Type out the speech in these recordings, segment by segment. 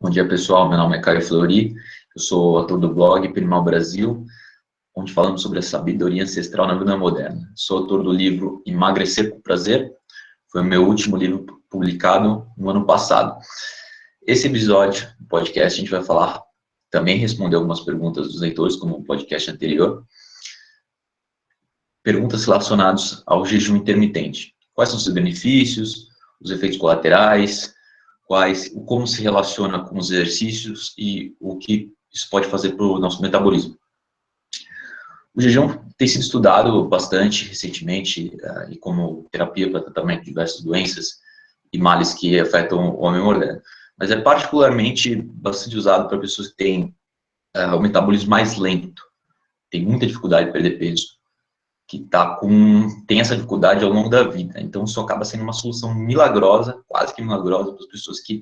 Bom dia, pessoal. Meu nome é Caio Flori, eu sou autor do blog Primal Brasil, onde falamos sobre a sabedoria ancestral na vida moderna. Sou autor do livro Emagrecer com Prazer, foi o meu último livro publicado no ano passado. Esse episódio do podcast a gente vai falar, também responder algumas perguntas dos leitores, como no podcast anterior, perguntas relacionadas ao jejum intermitente. Quais são os seus benefícios, os efeitos colaterais, como se relaciona com os exercícios e o que isso pode fazer para o nosso metabolismo. O jejum tem sido estudado bastante recentemente e como terapia para tratamento de diversas doenças e males que afetam o homem moderno, mas é particularmente bastante usado para pessoas que têm o metabolismo mais lento, tem muita dificuldade de perder peso, que tem essa dificuldade ao longo da vida. Então, isso acaba sendo uma solução milagrosa, quase que milagrosa, para as pessoas que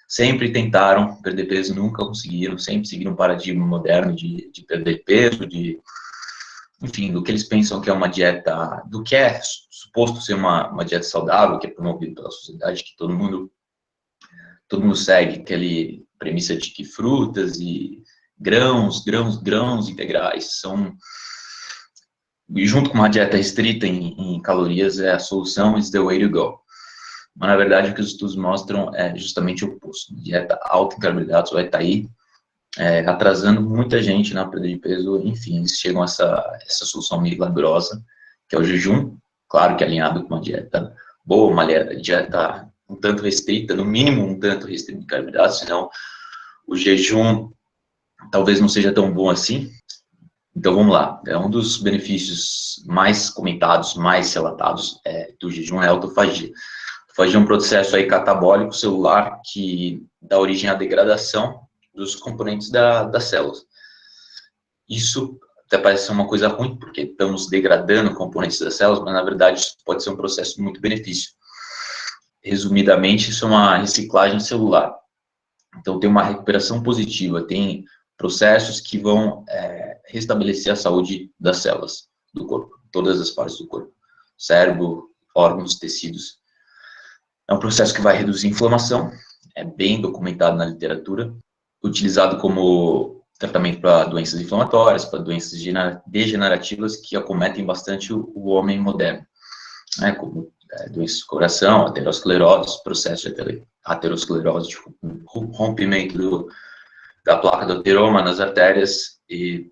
sempre tentaram perder peso, nunca conseguiram, sempre seguiram um paradigma moderno de perder peso, enfim, do que eles pensam que é uma dieta, do que é suposto ser uma dieta saudável, que é promovida pela sociedade, que todo mundo segue, aquele premissa de que frutas e grãos integrais são... E junto com uma dieta restrita em calorias, é a solução, is the way to go. Mas, na verdade, o que os estudos mostram é justamente o oposto. Dieta alta em carboidratos vai estar aí, atrasando muita gente na perda de peso. Enfim, eles chegam a essa solução milagrosa, que é o jejum, claro que alinhado com uma dieta boa, uma dieta um tanto restrita, no mínimo um tanto restrita de carboidratos, senão o jejum talvez não seja tão bom assim. Então, vamos lá. Um dos benefícios mais comentados, mais relatados do jejum é a autofagia. A autofagia é um processo aí catabólico celular que dá origem à degradação dos componentes das células. Isso até parece ser uma coisa ruim, porque estamos degradando componentes das células, mas, na verdade, isso pode ser um processo de muito benefício. Resumidamente, isso é uma reciclagem celular. Então, tem uma recuperação positiva, tem processos que vão restabelecer a saúde das células do corpo, todas as partes do corpo, cérebro, órgãos, tecidos. É um processo que vai reduzir a inflamação, é bem documentado na literatura, utilizado como tratamento para doenças inflamatórias, para doenças degenerativas que acometem bastante o homem moderno, como doenças do coração, aterosclerose, processo de aterosclerose, de rompimento da placa do ateroma nas artérias e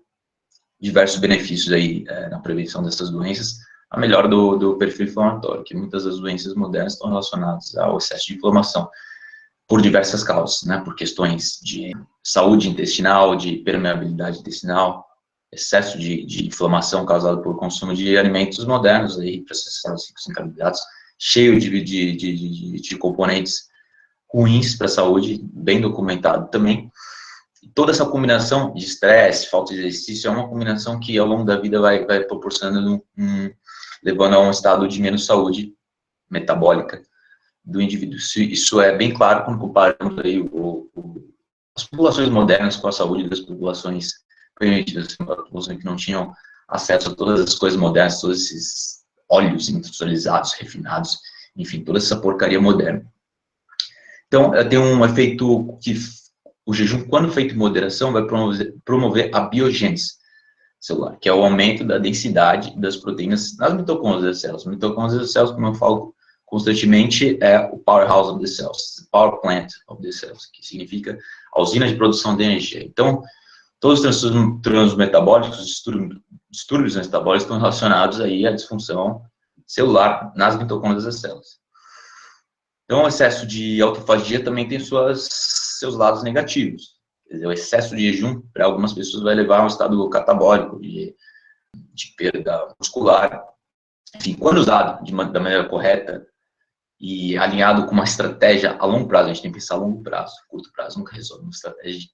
diversos benefícios aí na prevenção dessas doenças, a melhora do perfil inflamatório, que muitas das doenças modernas estão relacionadas ao excesso de inflamação por diversas causas, por questões de saúde intestinal, de permeabilidade intestinal, excesso de inflamação causado por consumo de alimentos modernos, aí, processados ricos em carboidratos, cheio de componentes ruins para a saúde, bem documentado também. E toda essa combinação de estresse, falta de exercício, é uma combinação que ao longo da vida vai proporcionando, levando a um estado de menos saúde metabólica do indivíduo. Isso é bem claro quando comparamos aí as populações modernas com a saúde das populações primitivas, populações que não tinham acesso a todas as coisas modernas, todos esses óleos industrializados, refinados, enfim, toda essa porcaria moderna. Então, tem um efeito que o jejum, quando feito em moderação, vai promover a biogênese celular, que é o aumento da densidade das proteínas nas mitocôndrias das células. As mitocôndrias das células, como eu falo constantemente, é o powerhouse of the cells, the power plant of the cells, que significa a usina de produção de energia. Então, todos os transtornos metabólicos, os distúrbios metabólicos estão relacionados aí à disfunção celular nas mitocôndrias das células. Então, o excesso de autofagia também tem seus lados negativos. Quer dizer, o excesso de jejum, para algumas pessoas, vai levar a um estado catabólico, de perda muscular. Enfim, quando usado da maneira correta e alinhado com uma estratégia a longo prazo, a gente tem que pensar a longo prazo, curto prazo nunca resolve, uma estratégia de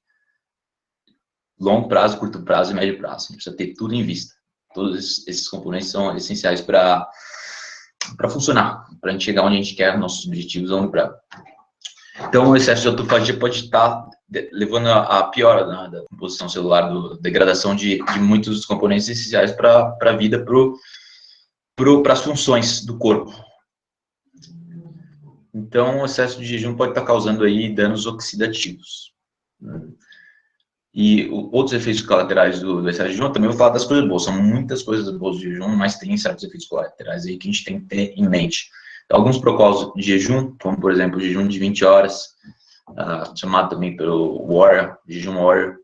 longo prazo, curto prazo e médio prazo. A gente precisa ter tudo em vista. Todos esses componentes são essenciais para funcionar, para a gente chegar onde a gente quer, nossos objetivos a longo prazo. Então, o excesso de autofagia pode estar levando a piora da composição celular, da degradação de muitos dos componentes essenciais para a vida, para as funções do corpo. Então, o excesso de jejum pode estar causando aí danos oxidativos. E outros efeitos colaterais do excesso de jejum, eu também vou falar das coisas boas. São muitas coisas boas do jejum, mas tem certos efeitos colaterais aí que a gente tem que ter em mente. Então, alguns protocolos de jejum, como por exemplo o jejum de 20 horas, chamado também pelo Warrior, jejum Warrior,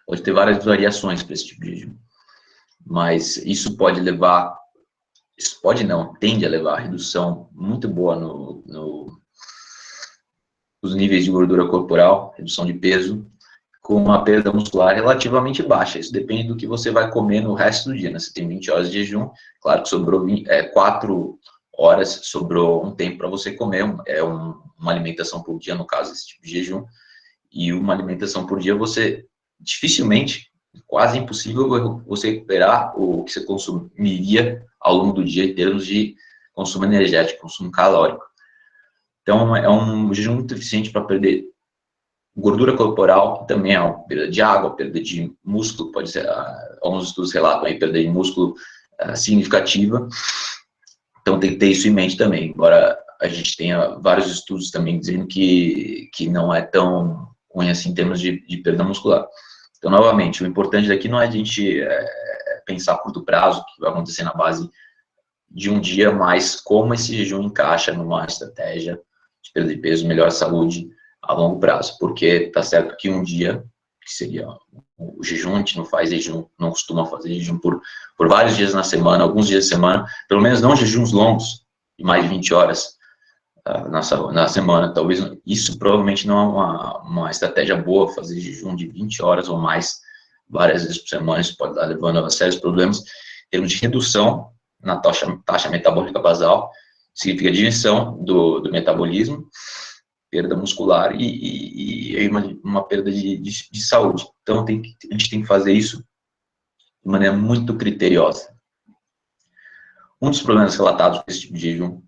pode ter várias variações para esse tipo de jejum. Mas isso pode levar, isso pode não, tende a levar a redução muito boa nos níveis de gordura corporal, redução de peso, com uma perda muscular relativamente baixa. Isso depende do que você vai comer no resto do dia, né? Você tem 20 horas de jejum, claro que sobrou 4 horas, sobrou um tempo para você comer, uma alimentação por dia, no caso, esse tipo de jejum, e uma alimentação por dia, você dificilmente, quase impossível, você recuperar o que você consumiria ao longo do dia em termos de consumo energético, consumo calórico. Então, é um jejum muito eficiente para perder gordura corporal, também é uma perda de água, perda de músculo, pode ser, alguns estudos relatam aí perda de músculo significativa, então tem que ter isso em mente também, embora a gente tenha vários estudos também dizendo que não é tão ruim assim em termos de perda muscular. Então, novamente, o importante daqui não é a gente pensar a curto prazo, o que vai acontecer na base de um dia, mas como esse jejum encaixa numa estratégia de perda de peso, melhor saúde a longo prazo, porque tá certo que um dia, que seria o jejum, a gente não faz jejum, não costuma fazer jejum por vários dias na semana, alguns dias da semana, pelo menos não jejuns longos, de mais de 20 horas na semana, talvez, isso provavelmente não é uma estratégia boa, fazer jejum de 20 horas ou mais, várias vezes por semana, isso pode estar levando a sérios problemas, em termos de redução na taxa metabólica basal, significa diminuição do metabolismo, perda muscular e uma perda de saúde. Então, a gente tem que fazer isso de maneira muito criteriosa. Um dos problemas relatados com esse tipo de jejum,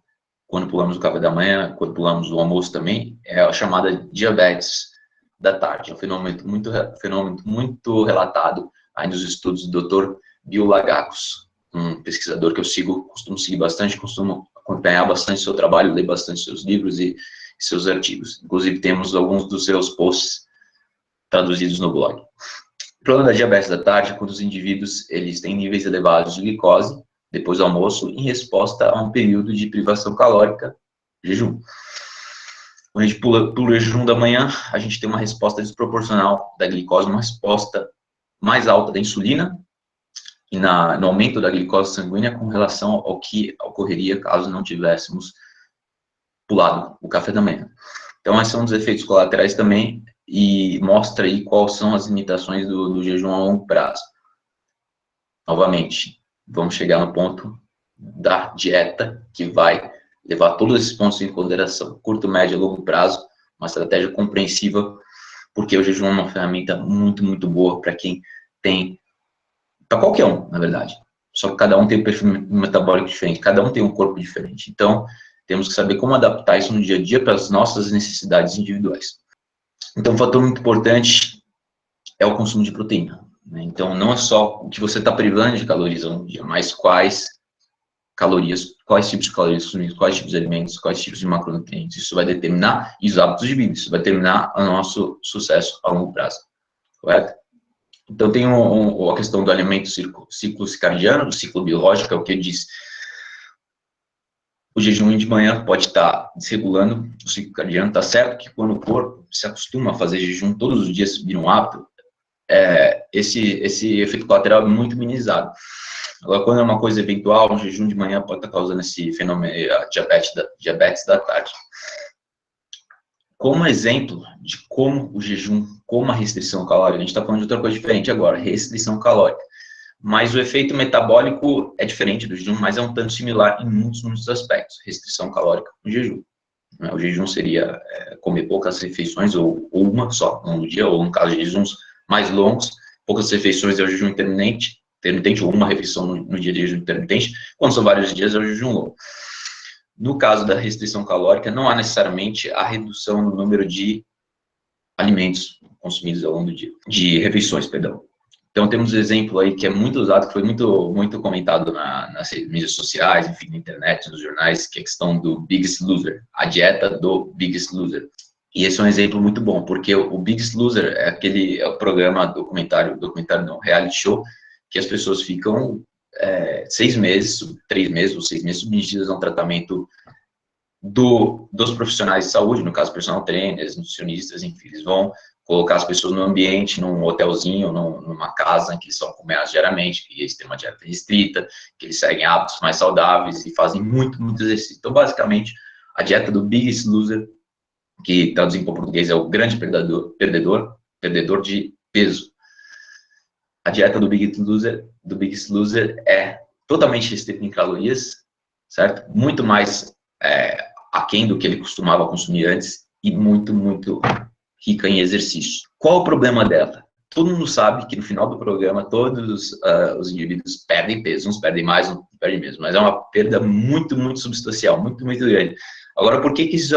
quando pulamos o café da manhã, quando pulamos o almoço também, é a chamada diabetes da tarde. É um fenômeno muito relatado aí nos estudos do Dr. Bill Lagacos, um pesquisador que eu sigo, costumo seguir bastante, costumo acompanhar bastante seu trabalho, ler bastante seus livros e seus artigos. Inclusive, temos alguns dos seus posts traduzidos no blog. O problema da diabetes da tarde é quando os indivíduos eles têm níveis elevados de glicose depois do almoço em resposta a um período de privação calórica, jejum. Quando a gente pula o jejum da manhã, a gente tem uma resposta desproporcional da glicose, uma resposta mais alta da insulina e no aumento da glicose sanguínea com relação ao que ocorreria caso não tivéssemos pulado o café da manhã. Então, esses são os efeitos colaterais também e mostra aí quais são as limitações do jejum a longo prazo. Novamente, vamos chegar no ponto da dieta que vai levar todos esses pontos em consideração. Curto, médio e longo prazo, uma estratégia compreensiva, porque o jejum é uma ferramenta muito, muito boa para quem tem, para qualquer um, na verdade. Só que cada um tem um perfil metabólico diferente, cada um tem um corpo diferente. Então, temos que saber como adaptar isso no dia a dia para as nossas necessidades individuais. Então, um fator muito importante é o consumo de proteína. Né? Então, não é só o que você está privando de calorias no dia, mas quais calorias, quais tipos de calorias consumidos, quais tipos de alimentos, quais tipos de macronutrientes. Isso vai determinar, e os hábitos de vida, isso vai determinar o nosso sucesso a longo prazo. Correto? Então, tem a questão do alimento ciclo circadiano, do ciclo biológico, é o que ele diz. O jejum de manhã pode estar desregulando o ciclo circadiano. Está certo que quando o corpo se acostuma a fazer jejum todos os dias, vira um hábito, esse efeito colateral é muito minimizado. Agora, quando é uma coisa eventual, um jejum de manhã pode estar causando esse fenômeno, a diabetes da tarde. Como exemplo de como o jejum, como a restrição calórica, a gente está falando de outra coisa diferente agora, restrição calórica. Mas o efeito metabólico é diferente do jejum, mas é um tanto similar em muitos aspectos. Restrição calórica no jejum. O jejum seria comer poucas refeições, ou uma só no dia, ou no caso de jejuns mais longos, poucas refeições é o jejum intermitente, ou uma refeição no dia de jejum intermitente. Quando são vários dias é o jejum longo. No caso da restrição calórica, não há necessariamente a redução no número de alimentos consumidos ao longo do dia, de refeições, perdão. Então, temos um exemplo aí que é muito usado, que foi muito comentado nas mídias sociais, enfim, na internet, nos jornais, que é a questão do Biggest Loser, a dieta do Biggest Loser. E esse é um exemplo muito bom, porque o Biggest Loser é o programa, documentário não, reality show, que as pessoas ficam 6 meses, 3 meses ou 6 meses submetidas a um tratamento dos profissionais de saúde, no caso, personal trainers, nutricionistas, enfim, eles vão colocar as pessoas no ambiente, num hotelzinho, numa casa em que eles são acompanhados diariamente, que eles têm uma dieta restrita, que eles seguem hábitos mais saudáveis e fazem muito exercício. Então, basicamente, a dieta do Biggest Loser, que traduzindo para o português é o grande perdedor de peso. A dieta do Biggest Loser é totalmente restrita em calorias, certo? Muito mais aquém do que ele costumava consumir antes e muito rica em exercício. Qual o problema dela? Todo mundo sabe que no final do programa todos os indivíduos perdem peso, uns perdem mais, uns perdem menos, mas é uma perda muito substancial, muito grande. Agora, por que isso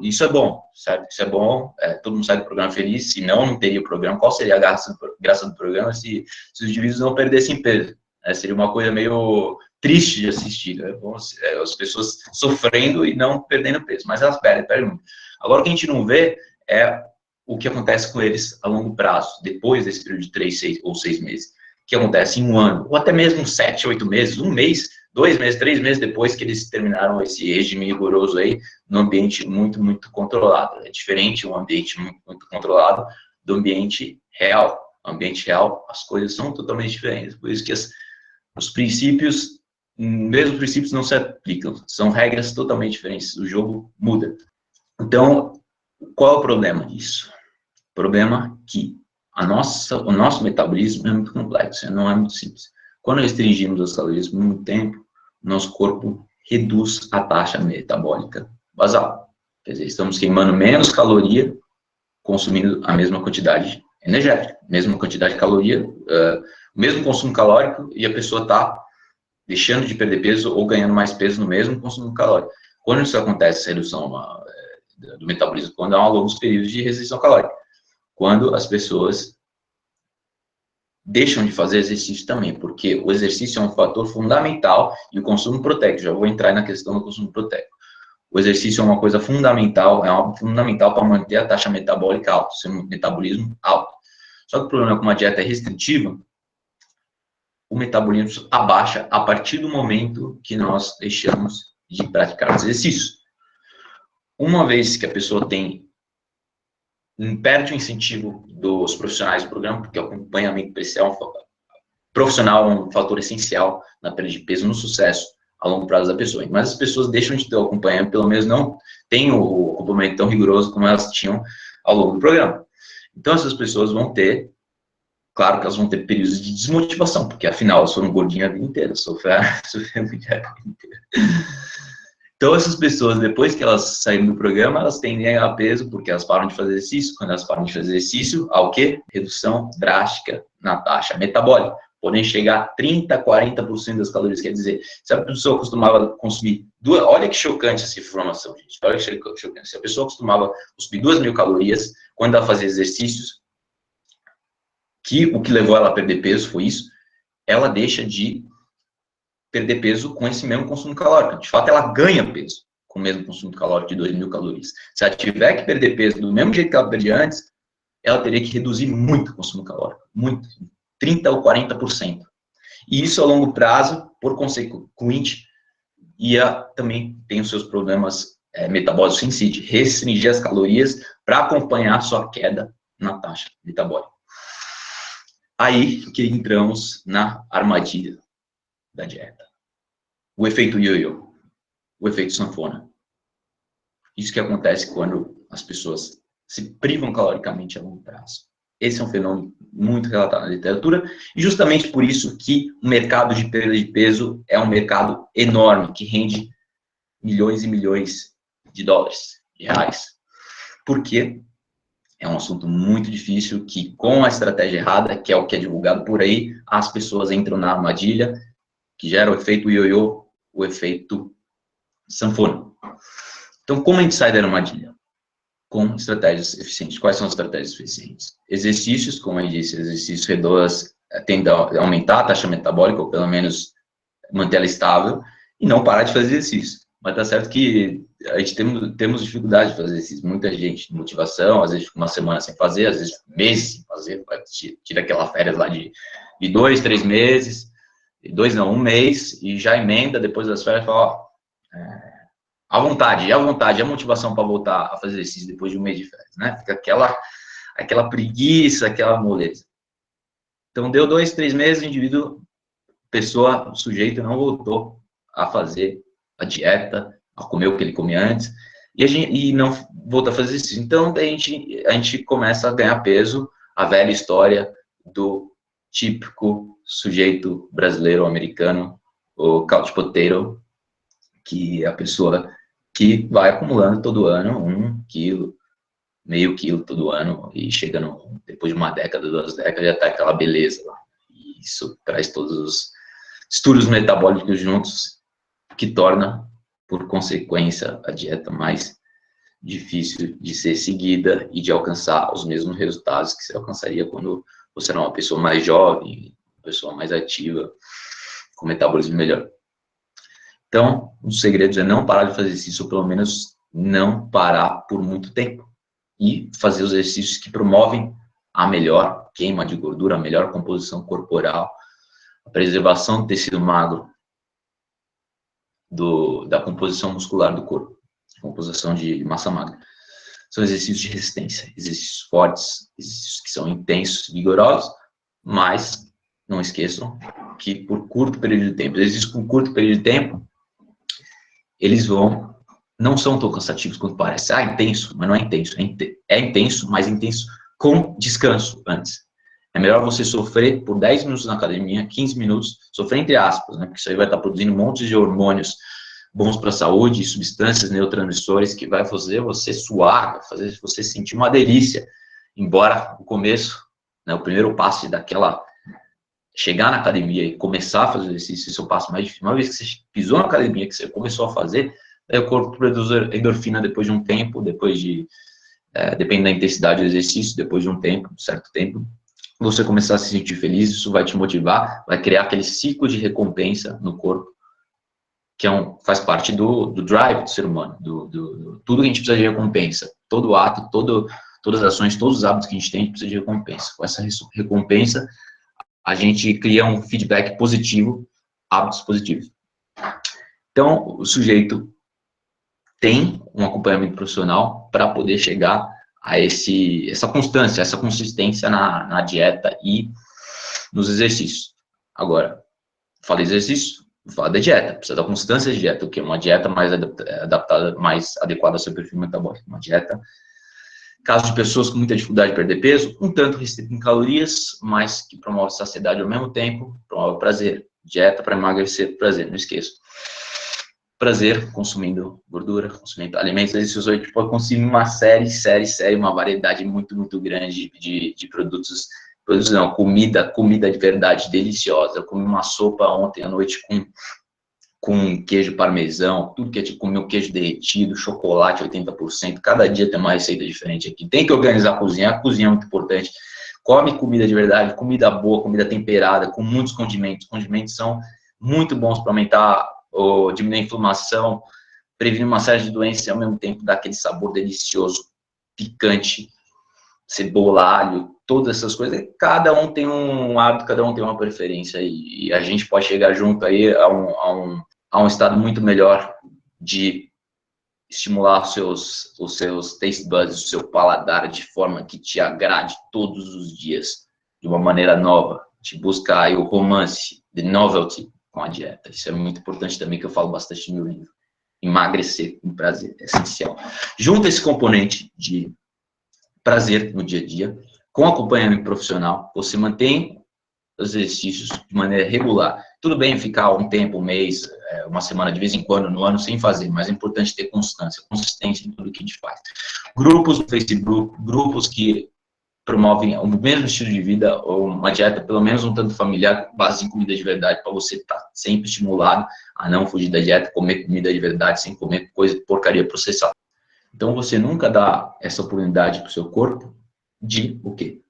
isso é bom, certo? Isso é bom, todo mundo sai do programa feliz, se não teria o programa. Qual seria a graça do programa se os indivíduos não perdessem peso? Seria uma coisa meio triste de assistir, né? As pessoas sofrendo e não perdendo peso, mas elas perdem muito. Agora, o que a gente não vê é o que acontece com eles a longo prazo, depois desse período de 3, 6 ou 6 meses, que acontece em um ano, ou até mesmo 7, 8 meses, um mês, 2 meses, 3 meses depois que eles terminaram esse regime rigoroso aí, num ambiente muito controlado. É diferente um ambiente muito controlado do ambiente real. No ambiente real, as coisas são totalmente diferentes, por isso que os princípios, mesmo os princípios não se aplicam, são regras totalmente diferentes, o jogo muda. Então, qual é o problema disso? O problema é que o nosso metabolismo é muito complexo, não é muito simples. Quando restringimos as calorias por muito tempo, nosso corpo reduz a taxa metabólica basal. Quer dizer, estamos queimando menos caloria, consumindo a mesma quantidade energética, mesma quantidade de caloria, o mesmo consumo calórico, e a pessoa está deixando de perder peso ou ganhando mais peso no mesmo consumo calórico. Quando isso acontece, essa redução do metabolismo, quando há longos períodos de restrição calórica, quando as pessoas deixam de fazer exercício também, porque o exercício é um fator fundamental e o consumo proteico, já vou entrar na questão do consumo proteico. O exercício é uma coisa fundamental, é algo fundamental para manter a taxa metabólica alta, seu metabolismo alto. Só que o problema é que uma dieta é restritiva, o metabolismo abaixa a partir do momento que nós deixamos de praticar os exercícios. Uma vez que a pessoa perde o incentivo dos profissionais do programa, porque o acompanhamento profissional é um fator essencial na perda de peso, no sucesso a longo prazo da pessoa. Mas as pessoas deixam de ter o acompanhamento, pelo menos não têm o acompanhamento tão rigoroso como elas tinham ao longo do programa. Então, essas pessoas vão ter, claro que elas vão ter períodos de desmotivação, porque afinal elas foram gordinhas a vida inteira, sofreram a vida inteira. Então, essas pessoas, depois que elas saíram do programa, elas tendem a ganhar peso porque elas param de fazer exercício. Quando elas param de fazer exercício, há o quê? Redução drástica na taxa metabólica. Podem chegar a 30%, 40% das calorias. Quer dizer, se a pessoa costumava consumir olha que chocante essa informação, gente. Olha que chocante. Se a pessoa costumava consumir 2.000 calorias, quando ela fazia exercícios, o que levou ela a perder peso foi isso, ela deixa de perder peso com esse mesmo consumo calórico. De fato, ela ganha peso com o mesmo consumo calórico de 2.000 calorias. Se ela tiver que perder peso do mesmo jeito que ela perdia antes, ela teria que reduzir muito o consumo calórico. Muito. 30% ou 40%. E isso a longo prazo, por consequente, também tem os seus problemas metabólicos em si, de restringir as calorias para acompanhar sua queda na taxa metabólica. Aí que entramos na armadilha da dieta. O efeito ioiô, o efeito sanfona. Isso que acontece quando as pessoas se privam caloricamente a longo prazo. Esse é um fenômeno muito relatado na literatura, e justamente por isso que o mercado de perda de peso é um mercado enorme, que rende milhões e milhões de dólares, de reais. Por quê? É um assunto muito difícil que, com a estratégia errada, que é o que é divulgado por aí, as pessoas entram na armadilha, que gera o efeito ioiô, o efeito sanfona. Então, como a gente sai da armadilha? Com estratégias eficientes. Quais são as estratégias eficientes? Exercícios, como eu disse, exercícios redores tendem a aumentar a taxa metabólica, ou pelo menos manter ela estável, e não parar de fazer exercício. Mas tá certo que a gente temos dificuldade de fazer exercício, muita gente, motivação, às vezes fica uma semana sem fazer, às vezes meses sem fazer, tira aquela férias lá de 2, 3 meses, 2 não, 1 mês, e já emenda depois das férias, fala, ó, à vontade, a motivação para voltar a fazer exercício depois de 1 mês de férias, né? Fica aquela preguiça, aquela moleza. Então, deu 2, 3 meses, o indivíduo, o sujeito não voltou a fazer a dieta, a comer o que ele comia antes, e não voltou a fazer exercício. Então, a gente começa a ganhar peso, a velha história do típico sujeito brasileiro ou americano, o couch potato, que é a pessoa que vai acumulando todo ano 1 quilo, meio quilo todo ano, e chega depois de 1 década, 2 décadas, já está aquela beleza lá. E isso traz todos os distúrbios metabólicos juntos, que torna, por consequência, a dieta mais difícil de ser seguida e de alcançar os mesmos resultados que você alcançaria quando você era uma pessoa mais jovem, uma pessoa mais ativa, com metabolismo melhor. Então, um dos segredos é não parar de fazer exercício, ou pelo menos não parar por muito tempo. E fazer os exercícios que promovem a melhor queima de gordura, a melhor composição corporal, a preservação do tecido magro, da composição muscular do corpo, composição de massa magra. São exercícios de resistência, exercícios fortes, exercícios que são intensos, vigorosos, mas não esqueçam que por curto período de tempo, exercícios com curto período de tempo, eles não são tão cansativos quanto parece. Intenso, mas não é intenso. É intenso, mas intenso com descanso antes. É melhor você sofrer por 10 minutos na academia, 15 minutos, sofrer entre aspas, né? Porque isso aí vai estar produzindo um monte de hormônios bons para a saúde, substâncias neurotransmissores que vai fazer você suar, vai fazer você sentir uma delícia. Embora o começo, né, o primeiro passo daquela chegar na academia e começar a fazer exercício, esse é o passo mais difícil. Uma vez que você pisou na academia, que você começou a fazer, aí o corpo produz endorfina depois de um tempo, depende da intensidade do exercício, depois de um certo tempo, você começar a se sentir feliz, isso vai te motivar, vai criar aquele ciclo de recompensa no corpo, que faz parte do drive do ser humano, tudo que a gente precisa de recompensa, todo ato, todas as ações, todos os hábitos que a gente tem, a gente precisa de recompensa. Com essa recompensa, a gente cria um feedback positivo, hábitos positivos. Então, o sujeito tem um acompanhamento profissional para poder chegar a essa constância, essa consistência na dieta e nos exercícios. Agora, falei exercício, fala da dieta, precisa da constância de dieta, o que é uma dieta mais adaptada, mais adequada ao seu perfil metabólico, uma dieta. Caso de pessoas com muita dificuldade de perder peso, um tanto restrito em calorias, mas que promove saciedade ao mesmo tempo, promove prazer. Dieta para emagrecer, prazer, não esqueça. Prazer consumindo gordura, consumindo alimentos, exercícios, a gente pode consumir uma série, uma variedade muito, muito grande de produtos não, comida de verdade, deliciosa. Eu comi uma sopa ontem à noite com queijo parmesão, tudo que é tipo, comer queijo derretido, chocolate 80%, cada dia tem uma receita diferente aqui. Tem que organizar a cozinha é muito importante. Come comida de verdade, comida boa, comida temperada, com muitos condimentos. Condimentos são muito bons para aumentar ou diminuir a inflamação, prevenir uma série de doenças e ao mesmo tempo dar aquele sabor delicioso, picante, cebola, alho, todas essas coisas. Cada um tem um hábito, cada um tem uma preferência e a gente pode chegar junto aí a um estado muito melhor de estimular os seus taste buds, o seu paladar de forma que te agrade todos os dias, de uma maneira nova, de buscar aí o romance, the novelty com a dieta. Isso é muito importante também, que eu falo bastante no meu livro. Emagrecer com prazer, é essencial. Junta esse componente de prazer no dia a dia, com acompanhamento profissional, você mantém os exercícios de maneira regular. Tudo bem ficar um tempo, um mês, uma semana de vez em quando no ano sem fazer, mas é importante ter consistência em tudo que a gente faz. Grupos no Facebook, grupos que promovem o mesmo estilo de vida, ou uma dieta pelo menos um tanto familiar, base em comida de verdade, para você estar sempre estimulado a não fugir da dieta, comer comida de verdade, sem comer porcaria processada. Então, você nunca dá essa oportunidade para o seu corpo de o quê?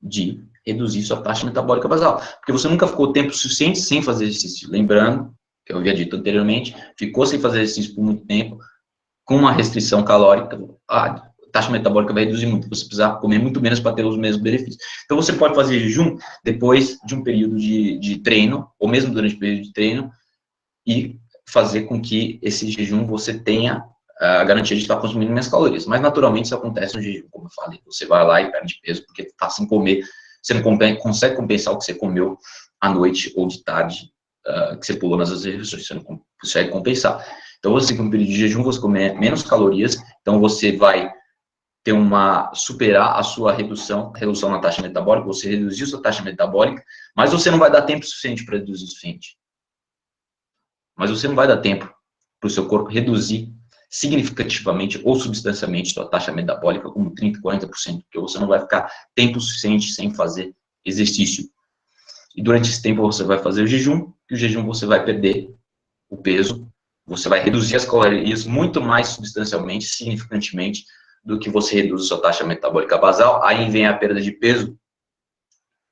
De reduzir sua taxa metabólica basal. Porque você nunca ficou tempo suficiente sem fazer exercício. Lembrando, que eu havia dito anteriormente, ficou sem fazer exercício por muito tempo, com uma restrição calórica, a taxa metabólica vai reduzir muito, você precisa comer muito menos para ter os mesmos benefícios. Então, você pode fazer jejum depois de um período de treino, ou mesmo durante o período de treino, e fazer com que esse jejum você tenha a garantia de estar consumindo menos calorias. Mas, naturalmente, isso acontece no jejum, como eu falei. Você vai lá e perde peso porque está sem comer, você não consegue compensar o que você comeu à noite ou de tarde, que você pulou nas refeições, você não consegue compensar. Então, você com um período de jejum, você come menos calorias, então você vai ter superar a sua redução na taxa metabólica, você reduziu sua taxa metabólica, mas você não vai dar tempo suficiente para reduzir o suficiente. Mas você não vai dar tempo para o seu corpo reduzir significativamente ou substancialmente sua taxa metabólica, como 30%, 40%, porque você não vai ficar tempo suficiente sem fazer exercício. E durante esse tempo você vai fazer o jejum, e o jejum você vai perder o peso, você vai reduzir as calorias muito mais substancialmente, significantemente, do que você reduz a sua taxa metabólica basal. Aí vem a perda de peso.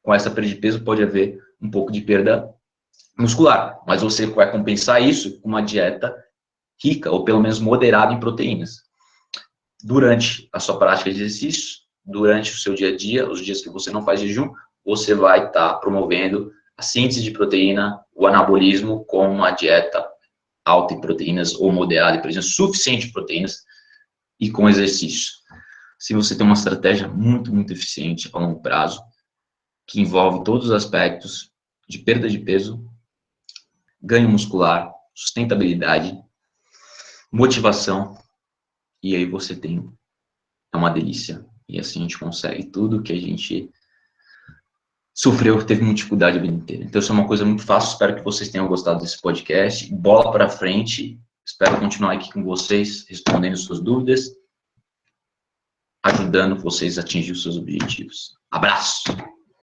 Com essa perda de peso pode haver um pouco de perda muscular, mas você vai compensar isso com uma dieta rica, ou pelo menos moderada em proteínas. Durante a sua prática de exercício, durante o seu dia a dia, os dias que você não faz jejum, você vai estar promovendo a síntese de proteína, o anabolismo, com uma dieta alta em proteínas ou moderada em proteínas, suficiente proteínas, e com exercício. Se você tem uma estratégia muito, muito eficiente a longo prazo, que envolve todos os aspectos de perda de peso, ganho muscular, sustentabilidade, motivação, e aí você tem, é uma delícia. E assim a gente consegue tudo que a gente sofreu, teve muita dificuldade a vida inteira. Então isso é uma coisa muito fácil, espero que vocês tenham gostado desse podcast. Bola para frente, espero continuar aqui com vocês, respondendo suas dúvidas, ajudando vocês a atingir os seus objetivos. Abraço!